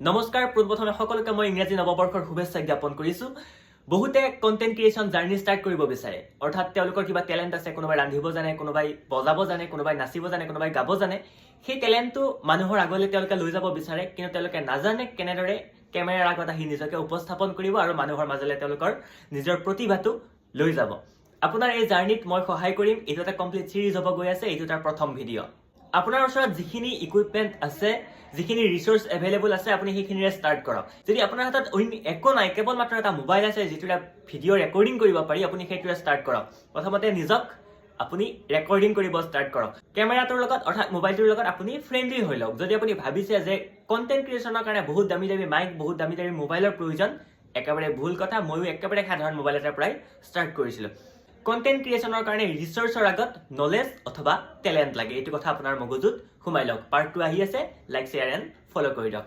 নমস্কাৰ, পোনপ্ৰথমে সকলোকে মই ইংৰাজী নৱবৰ্ষৰ শুভেচ্ছা জ্ঞাপন কৰিছো। বহুতে কন্টেন্ট ক্ৰিয়েশ্যন জাৰ্নি ষ্টাৰ্ট কৰিব বিচাৰে, অৰ্থাৎ তেওঁলোকৰ কিবা টেলেণ্ট আছে, কোনোবাই ৰান্ধিব জানে, কোনোবাই বজাব জানে, কোনোবাই নাচিব জানে, কোনোবাই গাব জানে। সেই টেলেণ্টটো মানুহৰ আগলৈ তেওঁলোকে লৈ যাব বিচাৰে, কিন্তু তেওঁলোকে নাজানে কেনেদৰে কেমেৰাৰ আগত আহি নিজকে উপস্থাপন কৰিব আৰু মানুহৰ মাজলৈ তেওঁলোকৰ নিজৰ প্ৰতিভাটো লৈ যাব। আপোনাৰ এই জাৰ্নিত মই সহায় কৰিম। এইটো এটা কমপ্লিট সিৰিজ হ'ব গৈ আছে, এইটো তাৰ প্ৰথম ভিডিঅ'। আপোনাৰ ওচৰত যিখিনি ইকুইপমেণ্ট আছে, যিখিনি ৰিচোৰ্চ এভেইলেবল আছে, আপুনি সেইখিনিৰে ষ্টাৰ্ট কৰক। যদি আপোনাৰ হাতত একো নাই, কেৱল মাত্ৰ এটা মোবাইল আছে যিটোৰে ভিডিঅ' ৰেকৰ্ডিং কৰিব পাৰি, আপুনি সেইটোৰে ষ্টাৰ্ট কৰক। প্ৰথমতে নিজক আপুনি ৰেকৰ্ডিং কৰিব ষ্টাৰ্ট কৰক। কেমেৰাটোৰ লগত অৰ্থাৎ মোবাইলটোৰ লগত আপুনি ফ্ৰেণ্ডলি হৈ লওক। যদি আপুনি ভাবিছে যে কণ্টেণ্ট ক্ৰিয়েশ্যনৰ কাৰণে বহুত দামী দামী মাইক, বহুত দামী দামী মোবাইলৰ প্ৰয়োজন, একেবাৰে ভুল কথা। ময়ো একেবাৰে সাধাৰণ মোবাইল এটাৰ পৰাই ষ্টাৰ্ট কৰিছিলোঁ। কণ্টেণ্ট ক্ৰিয়েশ্যনৰ কাৰণে ৰিচাৰ্চৰ আগত নলেজ অথবা টেলেণ্ট লাগে, এইটো কথা আপোনাৰ মগজুত সোমাই লওক। পাৰ্ট 2 আহি আছে, লাইক, শ্বেয়াৰ এণ্ড ফ'ল' কৰি দিয়ক।